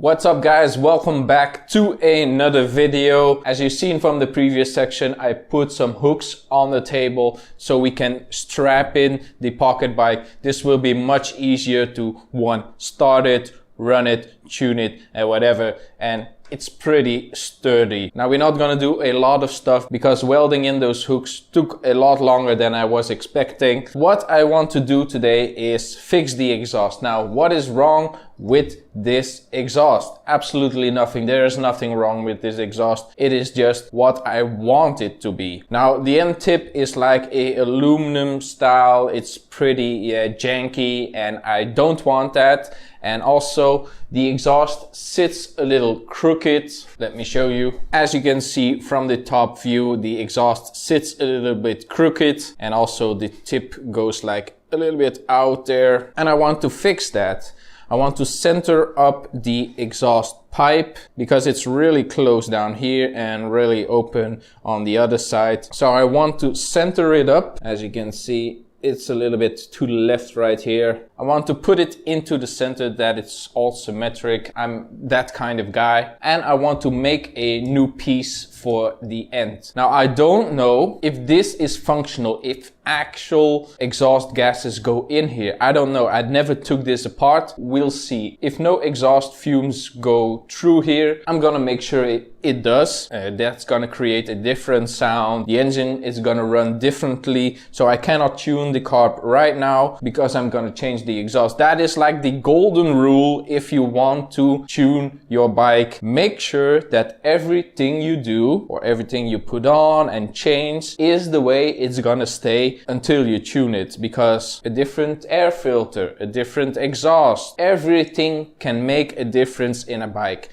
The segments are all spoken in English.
What's up guys, welcome back to another video. As you've seen from the previous section, I put some hooks on the table so we can strap in the pocket bike. This will be much easier to start it, run it, tune it and whatever, and it's pretty sturdy. Now we're not gonna do a lot of stuff because welding in those hooks took a lot longer than I was expecting. What I want to do today is fix the exhaust. Now what is wrong with this exhaust? Absolutely nothing. There is nothing wrong with this exhaust. It is just what I want it to be. Now the end tip is like a aluminum style. It's pretty janky and I don't want that. And also the exhaust sits a little crooked. Let me show you. As you can see from the top view, the exhaust sits a little bit crooked and also the tip goes like a little bit out there. And I want to fix that. I want to center up the exhaust pipe because it's really close down here and really open on the other side. So I want to center it up. As you can see, it's a little bit to the left right here. I want to put it into the center that it's all symmetric. I'm that kind of guy. And I want to make a new piece for the end. Now I don't know if this is functional, if actual exhaust gases go in here. I don't know. I never took this apart. We'll see. If no exhaust fumes go through here, I'm gonna make sure it does. That's gonna create a different sound. The engine is gonna run differently. So I cannot tune the carb right now because I'm gonna change the exhaust. That is like the golden rule if you want to tune your bike. Make sure that everything you do or everything you put on and change is the way it's gonna stay until you tune it, because a different air filter, a different exhaust, everything can make a difference in a bike.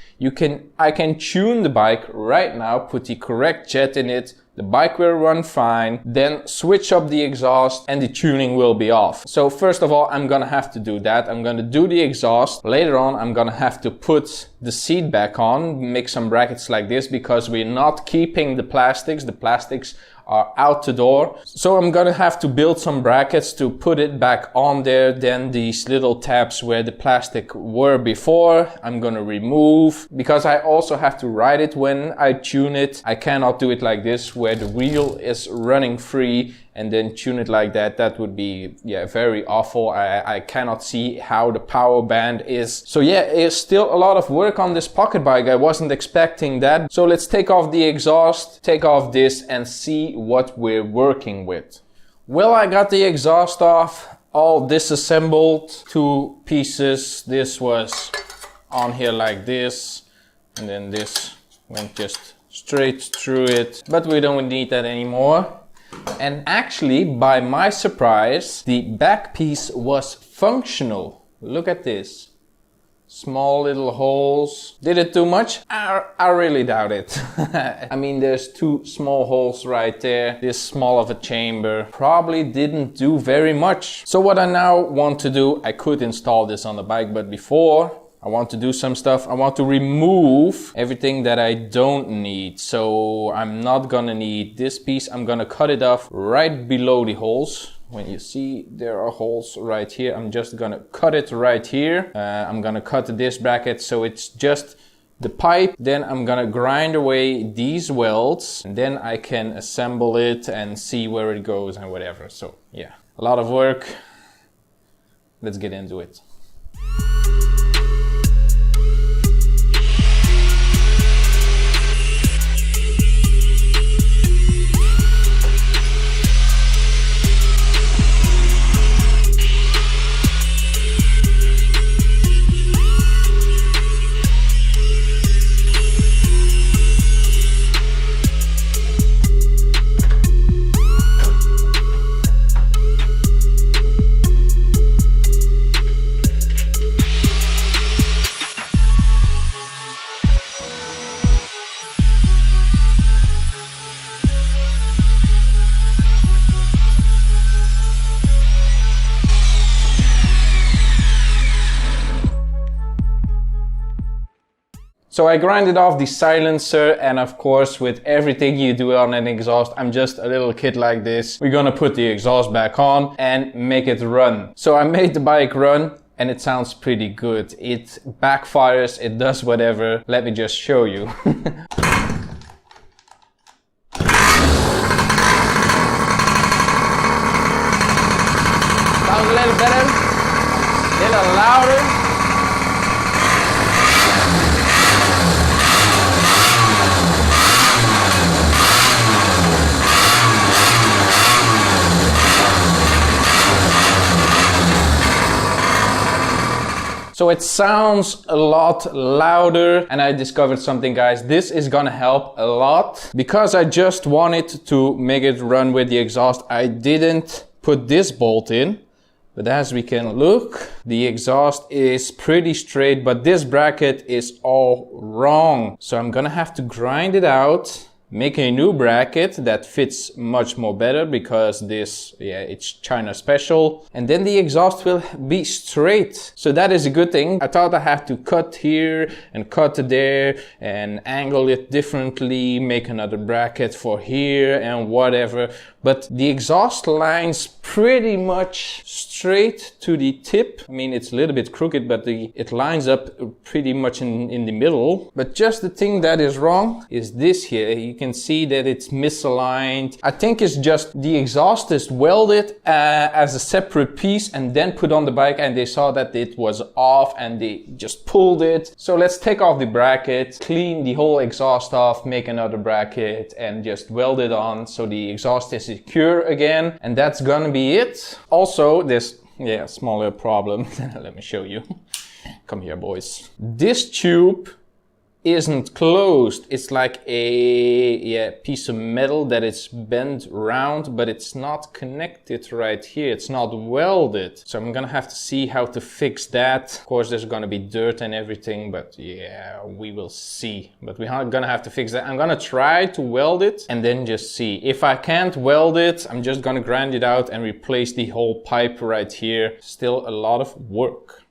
I can tune the bike right now, put the correct jet in it, the bike will run fine, then switch up the exhaust and the tuning will be off. So first of all, I'm gonna have to do that. I'm gonna do the exhaust. Later on, I'm gonna have to put the seat back on, make some brackets like this because we're not keeping the plastics. The plastics are out the door. So I'm gonna have to build some brackets to put it back on there. Then these little tabs where the plastic were before, I'm gonna remove because I also have to ride it when I tune it. I cannot do it like this where the wheel is running free and then tune it like that. That would be very awful. I cannot see how the power band is. So it's still a lot of work on this pocket bike. I wasn't expecting that. So let's take off the exhaust, take off this and see what we're working with. Well, I got the exhaust off, all disassembled, two pieces. This was on here like this and then this went just straight through it, but we don't need that anymore. And actually, by my surprise, the back piece was functional. Look at this. Small little holes. Did it too much? I really doubt it. I mean, there's two small holes right there. This small of a chamber probably didn't do very much. So what I now want to do, I could install this on the bike, but before I want to do some stuff. I want to remove everything that I don't need. So I'm not gonna need this piece. I'm gonna cut it off right below the holes. When you see there are holes right here, I'm just gonna cut it right here. I'm gonna cut this bracket so it's just the pipe. Then I'm gonna grind away these welds and then I can assemble it and see where it goes and whatever. So yeah, a lot of work. Let's get into it. So I grinded off the silencer, and of course with everything you do on an exhaust, I'm just a little kid like this. We're gonna put the exhaust back on and make it run. So I made the bike run. and it sounds pretty good. It backfires, it does whatever. Let me just show you. Sounds a little better, a little louder. So it sounds a lot louder, and I discovered something, guys. This is gonna help a lot. Because I just wanted to make it run with the exhaust, I didn't put this bolt in. But as we can look, the exhaust is pretty straight, but this bracket is all wrong. So I'm gonna have to grind it out, make a new bracket that fits much more better, because this, it's China special. And then the exhaust will be straight. So that is a good thing. I thought I had to cut here and cut there and angle it differently, make another bracket for here and whatever. But the exhaust line's pretty much straight to the tip. I mean, it's a little bit crooked, but it lines up pretty much in the middle. But just the thing that is wrong is this here. You can see that it's misaligned. I think it's just the exhaust is welded as a separate piece and then put on the bike, and they saw that it was off and they just pulled it. So let's take off the bracket, clean the whole exhaust off, make another bracket and just weld it on so the exhaust is secure again, and that's gonna be it. Also, this smaller problem. Let me show you. Come here, boys. This tube isn't closed. It's like a piece of metal that is bent round, but it's not connected right here. It's not welded. So I'm gonna have to see how to fix that. Of course, there's gonna be dirt and everything, but yeah, we will see. But we're gonna have to fix that. I'm gonna try to weld it and then just see. If I can't weld it, I'm just gonna grind it out and replace the whole pipe right here. Still a lot of work.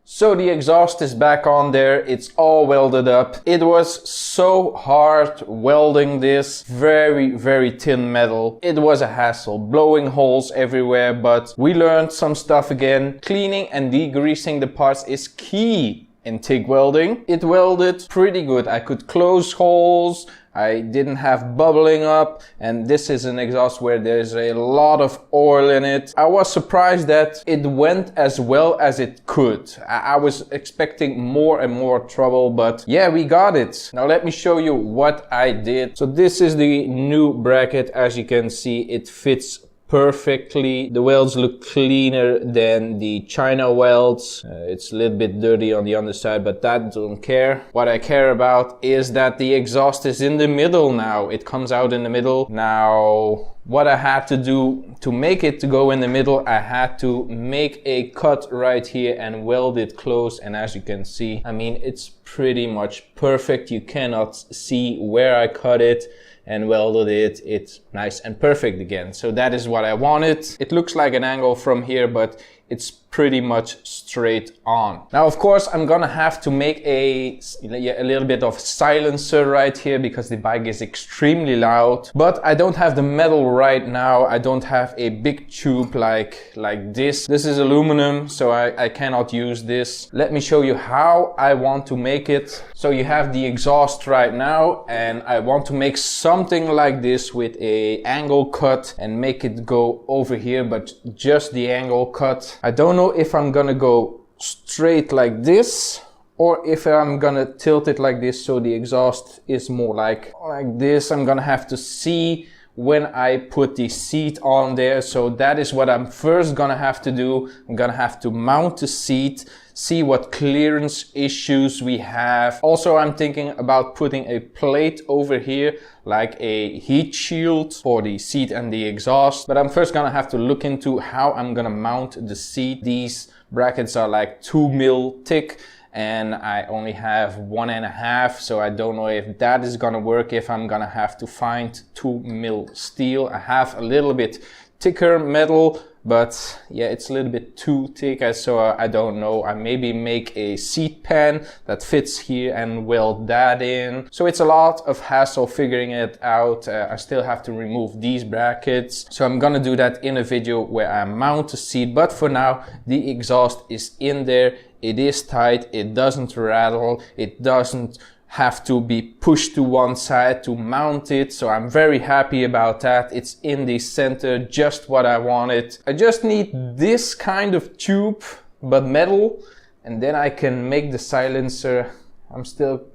So the exhaust is back on there, it's all welded up. It was so hard welding this, very thin metal. It was a hassle, blowing holes everywhere, but we learned some stuff again. Cleaning and degreasing the parts is key in TIG welding. It welded pretty good. I could close holes, I didn't have bubbling up, and this is an exhaust where there's a lot of oil in it. I was surprised that it went as well as it could. I was expecting more and more trouble, but yeah, we got it. Now let me show you what I did. So this is the new bracket. As you can see, it fits perfectly. The welds look cleaner than the China welds. It's a little bit dirty on the underside, but that don't care. What I care about is that the exhaust is in the middle now. It comes out in the middle. Now, what I had to do to make it to go in the middle, I had to make a cut right here and weld it close. And as you can see, I mean, it's pretty much perfect. You cannot see where I cut it and welded it. It's nice and perfect again. So that is what I wanted. It looks like an angle from here, but it's pretty much straight on. Now, of course, I'm gonna have to make a little bit of silencer right here because the bike is extremely loud. But I don't have the metal right now. I don't have a big tube like this. This is aluminum, so I cannot use this. Let me show you how I want to make it. So you have the exhaust right now, and I want to make something like this with a angle cut and make it go over here, but just the angle cut. I don't know if I'm gonna go straight like this or if I'm gonna tilt it like this so the exhaust is more like this. I'm gonna have to see when I put the seat on there. So that is what I'm first gonna have to do. I'm gonna have to mount the seat, see what clearance issues we have. Also, I'm thinking about putting a plate over here, like a heat shield for the seat and the exhaust. But I'm first gonna have to look into how I'm gonna mount the seat. These brackets are like 2 mil thick and I only have 1.5, so I don't know if that is gonna work, if I'm gonna have to find 2 mil steel. I have a little bit thicker metal, but yeah, it's a little bit too thick, so I don't know. I maybe make a seat pan that fits here and weld that in. So it's a lot of hassle figuring it out. I still have to remove these brackets, so I'm gonna do that in a video where I mount the seat. But for now, the exhaust is in there. It is tight, it doesn't rattle, it doesn't have to be pushed to one side to mount it, so I'm very happy about that. It's in the center, just what I wanted. I just need this kind of tube, but metal, and then I can make the silencer. I'm still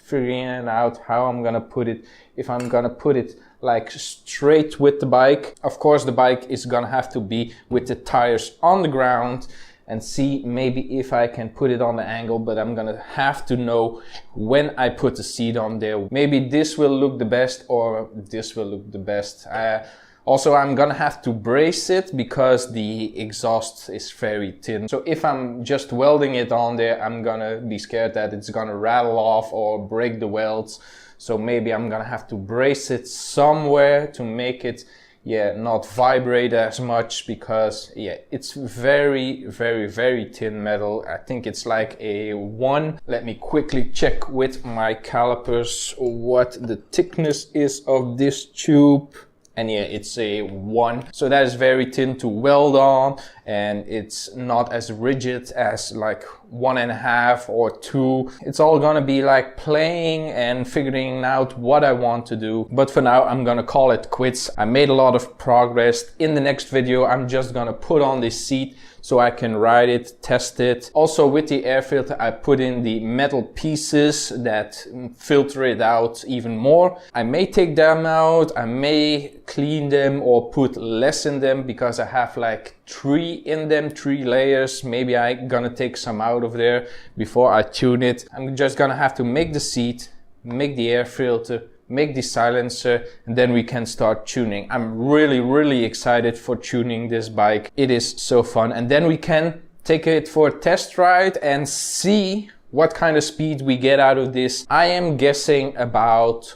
figuring out how I'm gonna put it. If I'm gonna put it like straight with the bike. Of course, the bike is gonna have to be with the tires on the ground, and see maybe if I can put it on the angle, but I'm gonna have to know when I put the seat on there. Maybe this will look the best or this will look the best. Also, I'm gonna have to brace it because the exhaust is very thin. So if I'm just welding it on there, I'm gonna be scared that it's gonna rattle off or break the welds. So maybe I'm gonna have to brace it somewhere to make it not vibrate as much, because it's very thin metal. I think it's like a 1. Let me quickly check with my calipers what the thickness is of this tube. And it's a 1. So that is very thin to weld on, and it's not as rigid as like 1.5 or 2. It's all gonna be like playing and figuring out what I want to do. But for now, I'm gonna call it quits. I made a lot of progress. In the next video, I'm just gonna put on this seat so I can ride it, test it. Also, with the air filter, I put in the metal pieces that filter it out even more. I may take them out, I may clean them or put less in them, because I have like 3 in them, 3 layers. Maybe I'm gonna take some out of there before I tune it. I'm just gonna have to make the seat, make the air filter, make the silencer, and then we can start tuning. I'm really excited for tuning this bike. It is so fun. And then we can take it for a test ride and see what kind of speed we get out of this. I am guessing about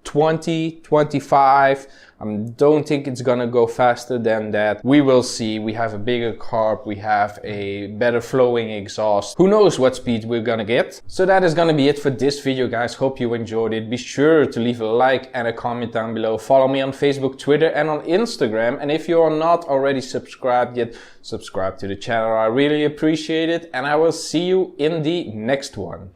20, 25. I don't think it's gonna go faster than that. We will see. We have a bigger carb, we have a better flowing exhaust. Who knows what speed we're gonna get? So that is gonna be it for this video, guys. Hope you enjoyed it. Be sure to leave a like and a comment down below. Follow me on Facebook, Twitter, and on Instagram. And if you are not already subscribed yet, subscribe to the channel. I really appreciate it, and I will see you in the next one.